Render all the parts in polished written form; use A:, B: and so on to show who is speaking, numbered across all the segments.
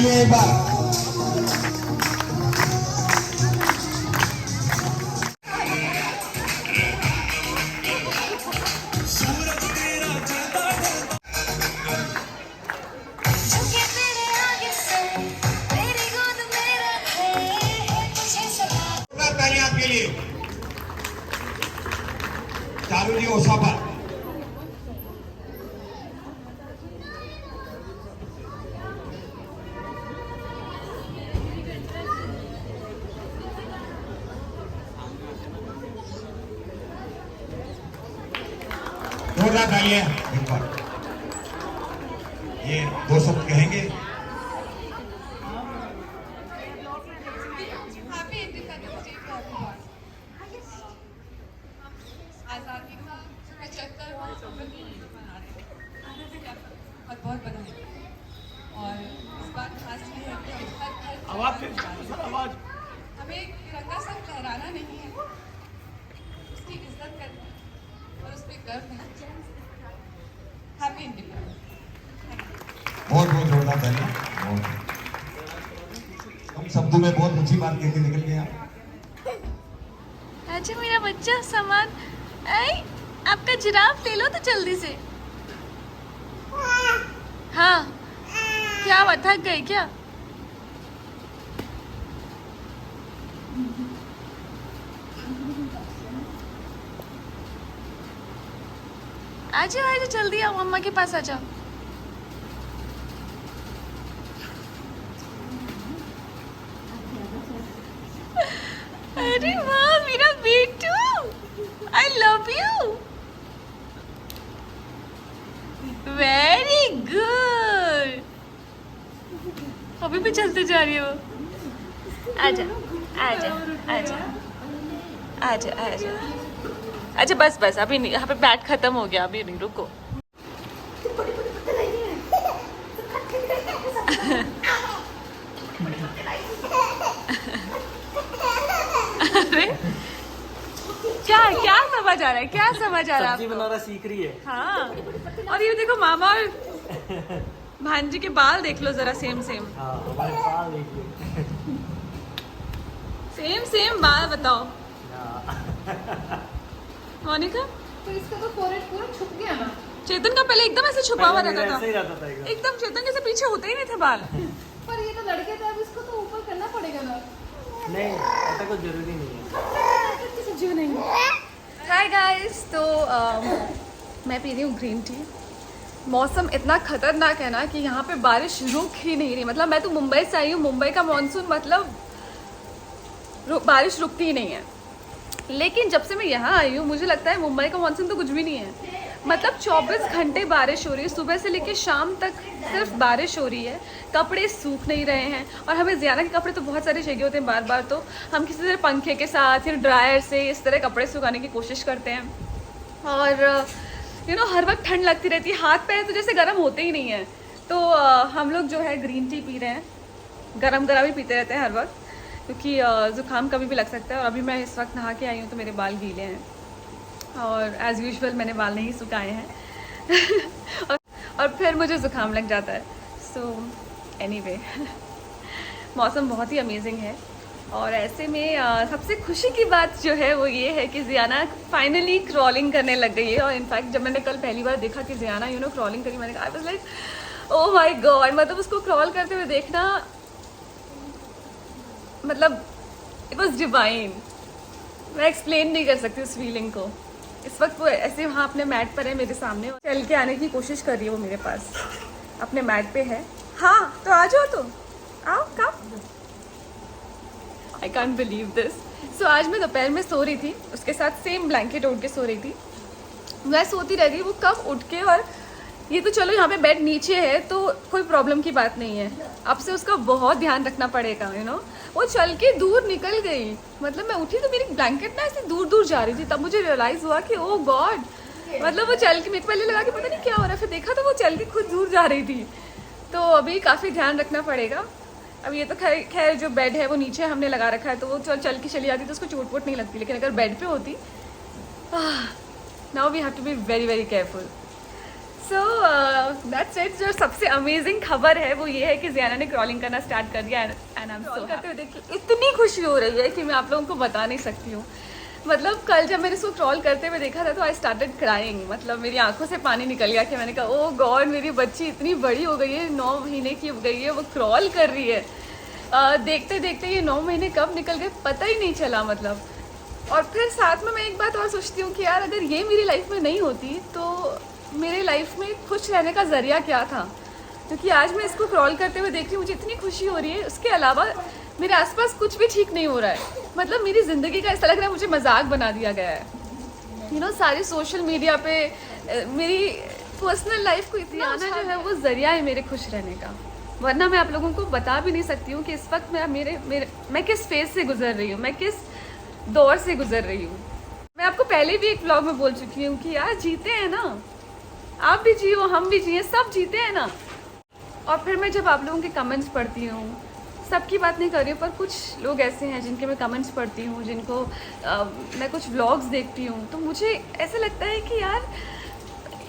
A: तालियां एक बार। तालियां आपके लिए चारू जी ओसापा। जोरदार तालियां एक बार। ये दो शब्द कहेंगे।
B: आजादी का 75वां मना रहे हैं और बहुत बधाई। और इस बात खास ये है कि हमें तिरंगा सिर्फ लहराना नहीं है, उसकी इज्जत करना और उस पर गर्व है। Happy independence.
A: बहुत बहुत जोरदार तालियां। तुम शब्दों में बहुत ऊंची बात कह के निकल गए आप।
C: अच्छा मेरा बच्चा सामान आई, आपका जिराफ ले लो तो जल्दी से। हाँ क्या हुआ, थक गई क्या? आ जाओ जल्दी आओ, मम्मा के पास आ जाओ। अरे वाह मेरा बेटू, I love you, very good. अभी भी चलते जा रही हो। आजा आजा आजा आजा आजा। अच्छा बस बस, अभी नहीं, यहाँ पे बैट खत्म हो गया, अभी नहीं, रुको। अरे क्या क्या समझ आ रहा है, क्या समझ आ रहा है?
D: सब्जी बनाना सीख रही है।
C: हाँ, और ये देखो मामा और भांजी के बाल देख लो जरा, सेम सेम
D: हाँ, हमारे बाल देखिए।
C: सेम सेम बाल, बताओ
D: हाँ।
C: मोनिका।
B: तो इसका तो फोरहेड पूरा छुप गया ना।
C: चेतन का पहले एकदम ऐसे छुपा हुआ
D: पहले
C: रहता
D: मेरा
C: था,
D: ऐसे ही रहता था एकदम।
C: एकदम चेतन के से पीछे होते ही नहीं थे बाल।
B: पर ये तो लड़के थे, अब इसको तो ऊपर करना पड़ेगा ना।
D: नहीं, ऐसा कुछ जरूरी नहीं है।
C: हाय गाइस, तो मैं पी रही हूँ ग्रीन टी। मौसम इतना खतरनाक है ना कि यहाँ पे बारिश रुक ही नहीं रही। मतलब मैं तो मुंबई से आई हूँ, मुंबई का मॉनसून मतलब बारिश रुकती ही नहीं है। लेकिन जब से मैं यहाँ आई हूँ मुझे लगता है मुंबई का मॉनसून तो कुछ भी नहीं है। मतलब 24 घंटे बारिश हो रही है, सुबह से लेकर शाम तक सिर्फ बारिश हो रही है। कपड़े सूख नहीं रहे हैं, और हमें ज़्यादा के कपड़े तो बहुत सारे चाहिए होते हैं बार बार, तो हम किसी तरह पंखे के साथ या ड्रायर से इस तरह कपड़े सुखाने की कोशिश करते हैं। और हर वक्त ठंड लगती रहती है, हाथ पैर तो जैसे गर्म होते ही नहीं है। तो हम लोग जो है ग्रीन टी पी रहे हैं, गरम गरम ही पीते रहते हैं हर वक्त, क्योंकि ज़ुकाम कभी भी लग सकता है। और अभी मैं इस वक्त नहा के आई हूँ तो मेरे बाल गीले हैं, और एज़ यूजुअल मैंने बाल नहीं सुखाए हैं। और फिर मुझे ज़ुकाम लग जाता है। सो एनीवे, मौसम बहुत ही अमेजिंग है। और ऐसे में सबसे खुशी की बात जो है वो ये है कि ज़ियाना फाइनली क्रॉलिंग करने लग गई है। और इनफैक्ट जब मैंने कल पहली बार देखा कि ज़ियाना क्रॉलिंग करी, मैंने कहा I was like oh my God. मतलब उसको क्रॉल करते हुए देखना, मतलब इट वॉज डिवाइन। मैं एक्सप्लेन नहीं कर सकती उस फीलिंग को। इस वक्त वो ऐसे वहाँ अपने मैट पर है मेरे सामने, चल के आने की कोशिश कर रही है वो मेरे पास, अपने मैट पे है। हाँ तो आ जाओ, तो आओ, come. I can't believe this. So आज मैं दोपहर में सो रही थी, उसके साथ सेम ब्लैंकेट ओढ़ के सो रही थी। मैं सोती रह गई, वो कब उठ के, और ये तो चलो यहाँ पे बेड नीचे है तो कोई प्रॉब्लम की बात नहीं है, अब से उसका बहुत ध्यान रखना पड़ेगा। वो चल के दूर निकल गई। मतलब मैं उठी तो मेरी ब्लैंकेट ना ऐसे दूर दूर जा रही थी, तब मुझे रियलाइज़ हुआ कि ओह गॉड, मतलब वो चल के, मेरे पहले लगा कि पता नहीं क्या हो रहा है, फिर देखा तो वो चल के खुद दूर जा रही थी। तो अभी काफ़ी ध्यान रखना पड़ेगा। अब ये तो खैर जो बेड है वो नीचे हमने लगा रखा है, तो वो चल के चली जाती तो उसको चोट वोट नहीं लगती। लेकिन अगर बेड पे होती, now we have to be very very careful. So that's it. जो सबसे अमेजिंग खबर है वो ये है कि ज़ियाना ने क्रॉलिंग करना स्टार्ट कर दिया एंड आई एम सो करते हुए देखिए इतनी खुशी हो रही है कि मैं आप लोगों को बता नहीं सकती हूँ। मतलब कल जब मैंने इसको क्रॉल करते हुए देखा था तो आई स्टार्टेड क्राइंग। मतलब मेरी आंखों से पानी निकल गया कि मैंने कहा ओ गॉड, मेरी बच्ची इतनी बड़ी हो गई है, 9 महीने की हो गई है, वो क्रॉल कर रही है। देखते देखते ये 9 महीने कब निकल गए पता ही नहीं चला। मतलब और फिर साथ में मैं एक बात और सोचती हूँ कि यार अगर ये मेरी लाइफ में नहीं होती तो मेरे लाइफ में खुश रहने का ज़रिया क्या था। क्योंकि आज मैं इसको क्रॉल करते हुए देख रही हूँ, मुझे इतनी खुशी हो रही है। उसके अलावा मेरे आसपास कुछ भी ठीक नहीं हो रहा है। मतलब मेरी ज़िंदगी का ऐसा लग रहा है मुझे मजाक बना दिया गया है। सारी सोशल मीडिया पे मेरी पर्सनल लाइफ को इतना आना जो है वो ज़रिया है मेरे खुश रहने का। वरना मैं आप लोगों को बता भी नहीं सकती हूँ कि इस वक्त मैं किस फेज से गुजर रही हूँ, मैं किस दौर से गुजर रही हूँ। मैं आपको पहले भी एक व्लॉग में बोल चुकी हूँ कि यार जीते हैं ना, आप भी जियो, हम भी जिए, सब जीते हैं ना। और फिर मैं जब आप लोगों के कमेंट्स पढ़ती हूँ, सबकी बात नहीं कर रही हूँ पर कुछ लोग ऐसे हैं जिनके मैं कमेंट्स पढ़ती हूँ, जिनको मैं कुछ व्लॉग्स देखती हूँ, तो मुझे ऐसा लगता है कि यार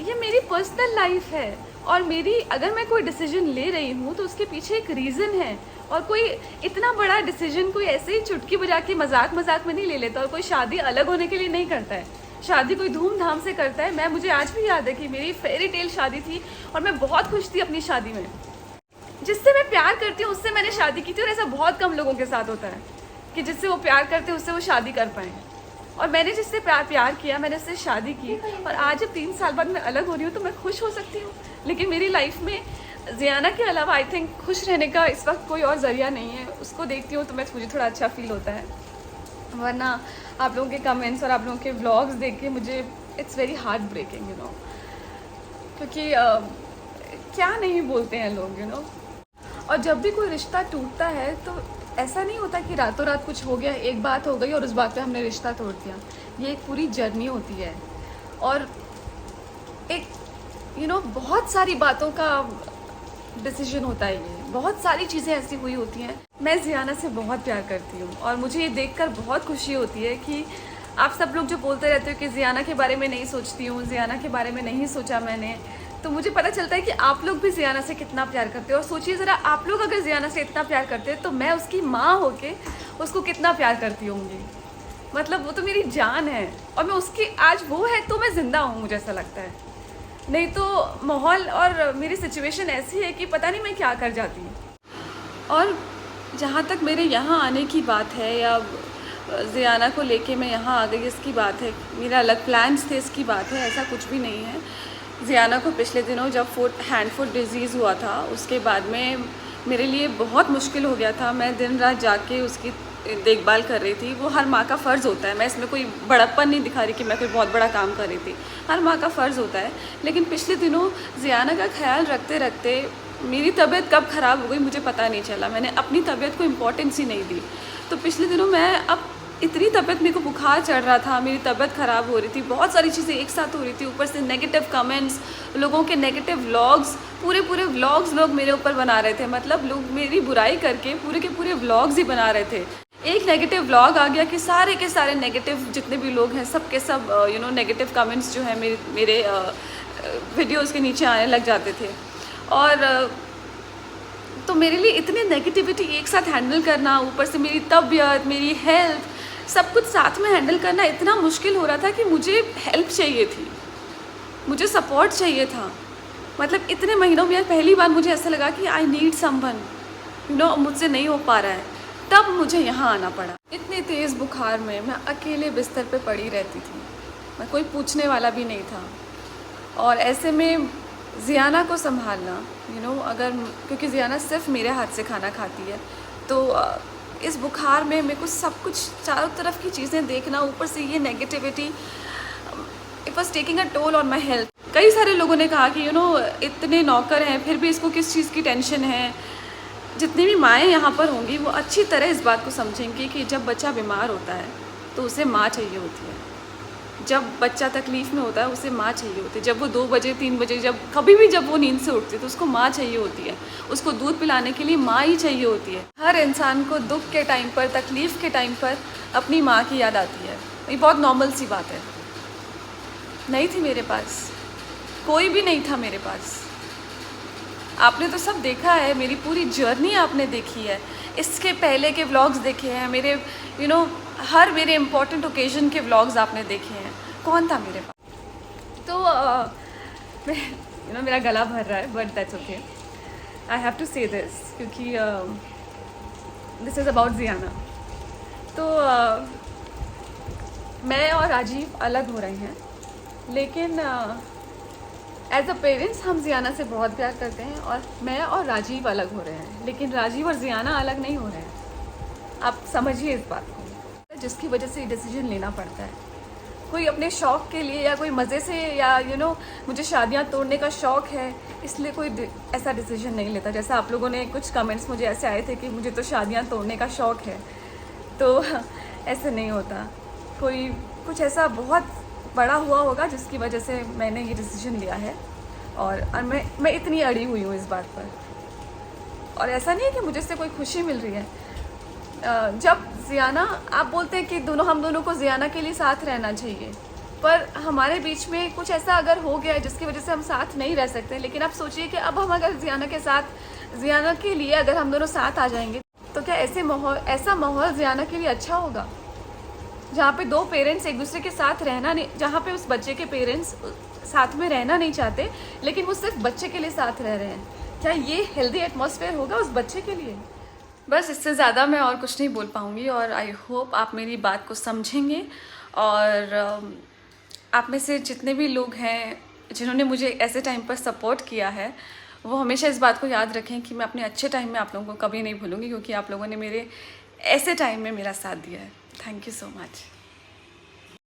C: ये मेरी पर्सनल लाइफ है और मेरी अगर मैं कोई डिसीजन ले रही हूँ तो उसके पीछे एक रीज़न है। और कोई इतना बड़ा डिसीजन कोई ऐसे ही चुटकी बजा के मजाक में नहीं ले लेता। और कोई शादी अलग होने के लिए नहीं करता है, शादी कोई धूमधाम से करता है। मुझे आज भी याद है कि मेरी फेरी टेल शादी थी और मैं बहुत खुश थी अपनी शादी में। जिससे मैं प्यार करती हूँ उससे मैंने शादी की थी। और ऐसा बहुत कम लोगों के साथ होता है कि जिससे वो प्यार करते हैं उससे वो शादी कर पाएँ। और मैंने जिससे प्यार किया, मैंने उससे शादी की। और आज जब 3 साल बाद मैं अलग हो रही हूँ तो मैं खुश हो सकती हूँ। लेकिन मेरी लाइफ में ज़ियाना के अलावा आई थिंक खुश रहने का इस वक्त कोई और ज़रिया नहीं है। उसको देखती हूँ तो मुझे थोड़ा अच्छा फील होता है। वरना आप लोगों के कमेंट्स और आप लोगों के व्लॉग्स देख के मुझे इट्स वेरी हार्ट ब्रेकिंग क्योंकि क्या नहीं बोलते हैं लोग और जब भी कोई रिश्ता टूटता है तो ऐसा नहीं होता कि रातों रात कुछ हो गया, एक बात हो गई और उस बात पे हमने रिश्ता तोड़ दिया। ये एक पूरी जर्नी होती है और एक बहुत सारी बातों का डिसीजन होता है। ये बहुत सारी चीज़ें ऐसी हुई होती हैं। मैं ज़ियाना से बहुत प्यार करती हूँ और मुझे ये देखकर बहुत खुशी होती है कि आप सब लोग जो बोलते रहते हो कि ज़ियाना के बारे में नहीं सोचती हूँ, ज़ियाना के बारे में नहीं सोचा मैंने, तो मुझे पता चलता है कि आप लोग भी ज़ियाना से कितना प्यार करते हो। और सोचिए ज़रा, आप लोग अगर ज़ियाना से इतना प्यार करते हैं तो मैं उसकी माँ होके उसको कितना प्यार करती होंगी। मतलब वो तो मेरी जान है और मैं उसकी आज वो है तो मैं ज़िंदा हूँ, मुझे ऐसा लगता है। नहीं तो माहौल और मेरी सिचुएशन ऐसी है कि पता नहीं मैं क्या कर जाती। और जहाँ तक मेरे यहाँ आने की बात है या ज़ियाना को लेके मैं यहाँ आ गई इसकी बात है, मेरा अलग प्लान्स थे इसकी बात है, ऐसा कुछ भी नहीं है। ज़ियाना को पिछले दिनों जब हैंड फुट डिज़ीज़ हुआ था उसके बाद में मेरे लिए बहुत मुश्किल हो गया था। मैं दिन रात जाके उसकी देखभाल कर रही थी। वो हर माँ का फ़र्ज़ होता है, मैं इसमें कोई बड़प्पन नहीं दिखा रही कि मैं कोई बहुत बड़ा काम कर रही थी, हर माँ का फ़र्ज़ होता है। लेकिन पिछले दिनों ज़ियाना का ख्याल रखते रखते मेरी तबीयत कब ख़राब हो गई मुझे पता नहीं चला। मैंने अपनी तबीयत को इम्पोर्टेंस ही नहीं दी। तो पिछले दिनों अब इतनी तबीयत, मेरे को बुखार चढ़ रहा था, मेरी तबीयत ख़राब हो रही थी, बहुत सारी चीज़ें एक साथ हो रही थी। ऊपर से नेगेटिव कमेंट्स, लोगों के नेगेटिव व्लॉग्स, पूरे व्लॉग्स लोग मेरे ऊपर बना रहे थे। मतलब लोग मेरी बुराई करके पूरे के पूरे व्लॉग्स ही बना रहे थे। एक नेगेटिव व्लॉग आ गया कि सारे के सारे नेगेटिव जितने भी लोग हैं सब के सब नेगेटिव कमेंट्स जो है मेरे वीडियोज़ के नीचे आने लग जाते थे। और तो मेरे लिए इतनी नेगेटिविटी एक साथ हैंडल करना, ऊपर से मेरी तबीयत, मेरी हेल्थ, सब कुछ साथ में हैंडल करना इतना मुश्किल हो रहा था कि मुझे हेल्प चाहिए थी, मुझे सपोर्ट चाहिए था। मतलब इतने महीनों में पहली बार मुझे ऐसा लगा कि आई नीड समवन, मुझसे नहीं हो पा रहा है। तब मुझे यहाँ आना पड़ा। इतनी तेज़ बुखार में मैं अकेले बिस्तर पे पड़ी रहती थी, मैं कोई पूछने वाला भी नहीं था। और ऐसे में ज़ियाना को संभालना अगर, क्योंकि ज़ियाना सिर्फ मेरे हाथ से खाना खाती है, तो इस बुखार में मेरे को सब कुछ चारों तरफ की चीज़ें देखना, ऊपर से ये negativity, it was taking a toll on my health. कई सारे लोगों ने कहा कि इतने नौकर हैं फिर भी इसको किस चीज़ की टेंशन है। जितनी भी माएँ यहाँ पर होंगी वो अच्छी तरह इस बात को समझेंगी कि जब बच्चा बीमार होता है तो उसे माँ चाहिए होती है, जब बच्चा तकलीफ़ में होता है उसे माँ चाहिए होती है, जब वो 2 बजे 3 बजे जब कभी भी जब वो नींद से उठती है तो उसको माँ चाहिए होती है, उसको दूध पिलाने के लिए माँ ही चाहिए होती है। हर इंसान को दुख के टाइम पर, तकलीफ़ के टाइम पर अपनी माँ की याद आती है। ये बहुत नॉर्मल सी बात है। नहीं थी मेरे पास, कोई भी नहीं था मेरे पास। आपने तो सब देखा है, मेरी पूरी जर्नी आपने देखी है, इसके पहले के व्लॉग्स देखे हैं मेरे, हर मेरे इम्पोर्टेंट ओकेजन के व्लॉग्स आपने देखे हैं। कौन था मेरे पास? तो मेरा गला भर रहा है, but that's okay, I have to say this, क्योंकि दिस इज़ अबाउट जियाना। तो मैं और राजीव अलग हो रहे हैं, लेकिन एज अ पेरेंट्स हम जियाना से बहुत प्यार करते हैं, और मैं और राजीव अलग हो रहे हैं, लेकिन राजीव और जियाना अलग नहीं हो रहे हैं। आप समझिए इस बात को, जिसकी वजह से ये डिसीजन लेना पड़ता है। कोई अपने शौक़ के लिए या कोई मज़े से, या मुझे शादियां तोड़ने का शौक़ है, इसलिए कोई ऐसा डिसीजन नहीं लेता। जैसा आप लोगों ने कुछ कमेंट्स मुझे ऐसे आए थे कि मुझे तो शादियां तोड़ने का शौक़ है, तो ऐसे नहीं होता। कोई कुछ ऐसा बहुत बड़ा हुआ होगा जिसकी वजह से मैंने ये डिसीजन लिया है, और मैं इतनी अड़ी हुई हूँ इस बात पर। और ऐसा नहीं है कि मुझे इससे कोई खुशी मिल रही है। जब जियाना, आप बोलते हैं कि हम दोनों को जियाना के लिए साथ रहना चाहिए, पर हमारे बीच में कुछ ऐसा अगर हो गया है जिसकी वजह से हम साथ नहीं रह सकते। लेकिन आप सोचिए कि अब हम अगर जियाना के लिए अगर हम दोनों साथ आ जाएंगे, तो क्या ऐसा माहौल जियाना के लिए अच्छा होगा, जहाँ पे दो पेरेंट्स एक दूसरे के साथ रहना नहीं, जहाँ पे उस बच्चे के पेरेंट्स साथ में रहना नहीं चाहते, लेकिन वो सिर्फ बच्चे के लिए साथ रह रहे हैं? क्या ये हेल्दी एटमॉस्फेयर होगा उस बच्चे के लिए? बस इससे ज़्यादा मैं और कुछ नहीं बोल पाऊँगी, और आई होप आप मेरी बात को समझेंगे। और आप में से जितने भी लोग हैं जिन्होंने मुझे ऐसे टाइम पर सपोर्ट किया है, वो हमेशा इस बात को याद रखें कि मैं अपने अच्छे टाइम में आप लोगों को कभी नहीं भूलूँगी, क्योंकि आप लोगों ने मेरे ऐसे टाइम में मेरा साथ दिया है। Thank you so much.